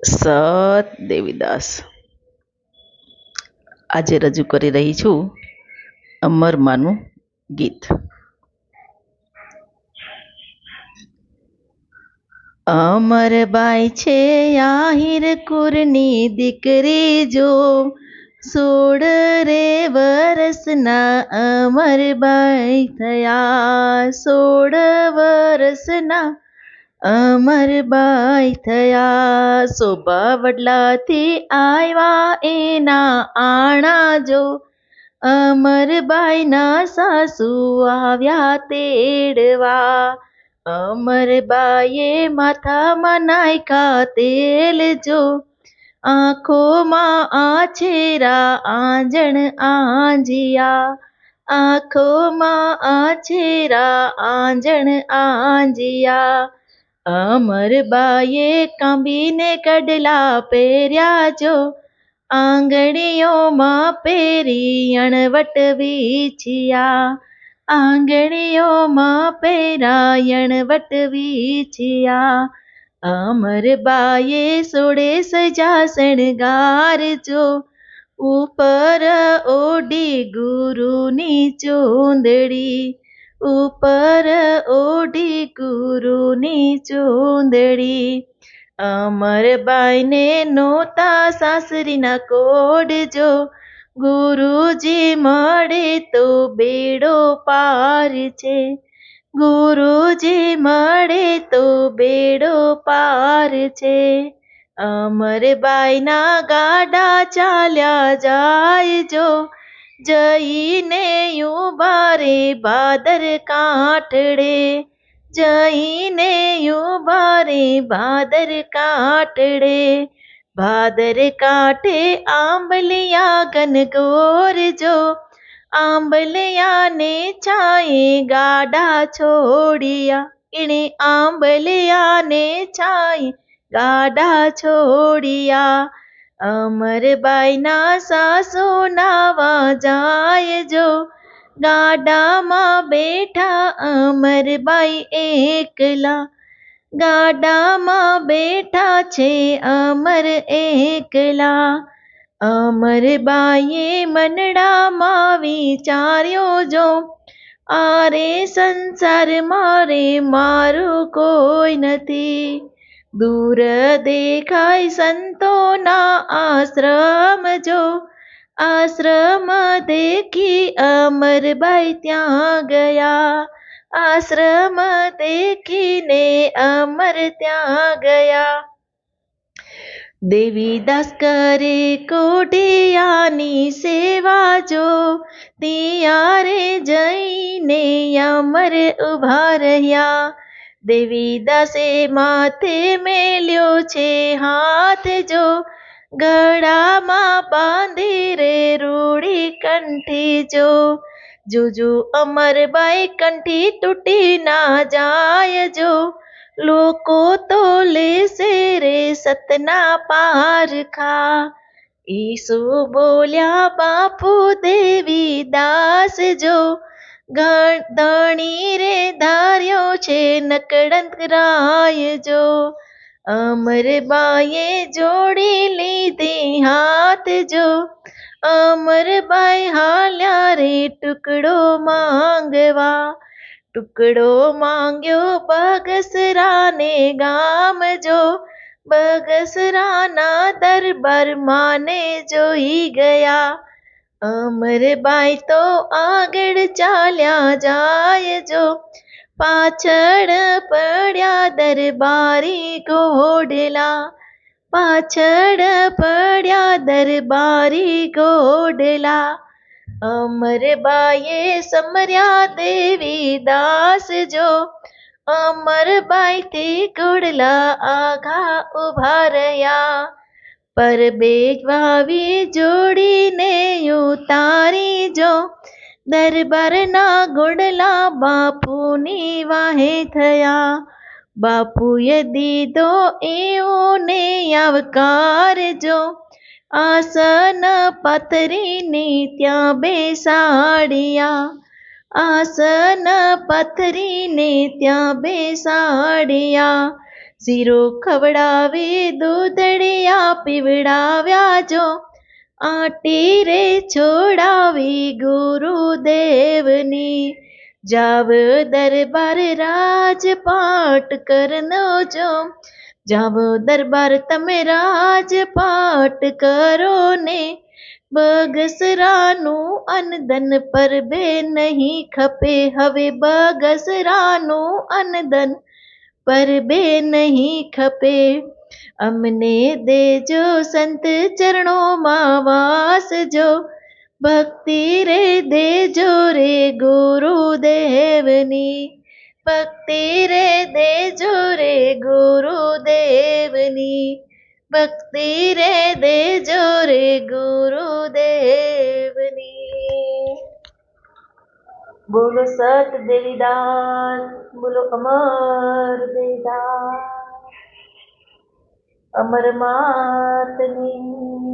સત દેવીદાસ આજે રજૂ કરી રહી છું અમરમાનું ગીત. અમરબાઈ છે આહિર કુરની દીકરી જો, 16 વરસના અમરબાઈ થયા, 16 વરસના અમરબાઈ થયા. શોભા વડલાથી આવ્યા એના આણા જો, અમરબાઈના સાસુ આવ્યા તેડવા. અમરબાઈએ માથામાં નાખ્યા તેલ જો, આંખોમાં આછેરા આંજણ આંજિયા, આંખોમાં આછેરા આંજણ આંજિયા. અમરબાઈએ કાંબીને કડલા પહેર્યા જો, આંગળીઓમાં પહેરી અણવટ વીછિયા, આંગળીઓમાં પહેરા અણવટ વીછિયા. અમરબાઈએ 16 સજા શણગાર જો, ઉપર ઓઢી ગુરુની ચૂંદડી, ઉપર ઓઢી ગુરુની ચૂંદડી. અમરબાઈને નહોતા સાસરીના કોડ જો, ગુરુજી મળે તો બેડો પાર છે, ગુરુજી મળે તો બેડો પાર છે. અમરબાઈના ગાડા ચાલ્યા જાય જો, જઈને ઉભા રે ભાદર કાંઠડે, જઈને ઉભા રે ભાદર કાંઠડે. ભાદર કાંઠે આંબલિયા ઘનઘોર જો, આંબલિયાને છાંયે ગાડા છોડ્યા, એણે આંબલિયાને છાંયે ગાડા છોડ્યા. અમરબાઈના સાસુ નાવા જાય જો, ગાડામાં બેઠા અમરબાઈ એકલા, ગાડામાં બેઠા છે અમર એકલા. અમરબાઈએ મનડામાં વિચાર્યો જો, આરે સંસાર મારે મારું કોઈ નથી. દૂર દેખાય સંતોના આશ્રમ જો, આશ્રમ દેખી અમરબાઈ ત્યાં ગયા, આશ્રમ દેખીને અમર ત્યાં ગયા. દેવીદાસ કરે કોઢિયાની સેવા જો, ત્યારે જઈને અમર ઊભા રહ્યા. દેવીદાસે માથે મેલ્યો છે હાથ જો, ગળામાં બાંધી રે રૂડી કંઠી જો. જોજો અમરબાઈ કંઠી તૂટી ના જાય જો, લોકો તો લેશે રે સતના પારખા. ઈસુ બોલ્યા બાપુ દેવીદાસ જો, ધણી રે ધાર્યો છે નકળંતરાય જો. અમરબાઈએ જોડી લીધી હાથ જો, અમરબાઈ હાલ્યા રે ટુકડો માંગવા. ટુકડો માંગ્યો બગસરાને ગામ જો, બગસરાના દરબારમાંને જોઈ ગયા. અમરબાઈ તો આગળ ચાલ્યા જાય જો, પાછળ પડ્યા દરબારી ઘોડલા, પાછળ પડ્યા દરબારી ઘોડલા. અમરબાઈએ સમર્યા દેવીદાસ જો, અમરબાઈથી ઘોડલા આઘા ઊભા રહ્યા. પર બેગ વાવી જોડીને ઉતારી જો, દરબારના ઘોડલા બાપુની વાહે થયા. બાપુએ દીધો એઓને આવકાર જો, આસન પાથરીને ત્યાં બેસાડ્યા, આસન પાથરીને ત્યાં બેસાડ્યા. શીરો ખવડાવે દૂધડિયા પીવડાવ્યા જો આંટી રે છોડાવી ગુરુદેવની જાવ દરબાર રાજપાટ કરનો જો જાવ દરબાર તમે રાજપાટ કરો ને બગસરાનું અનદન પરબે નહીં ખપે હવે બગસરાનું અનદન પરબે નહીં ખપે અમને દેજો સંત ચરણોમાં વાસજો ભક્તિ રે દેજો રે ગુરુદેવની ભક્તિ રે દેજો રે ગુરુદેવની ભક્તિ રે દેજો રે ગુરુદેવની બોલો સત દેવીદાસ બોલો અમર દેવીદાસ અમર માતની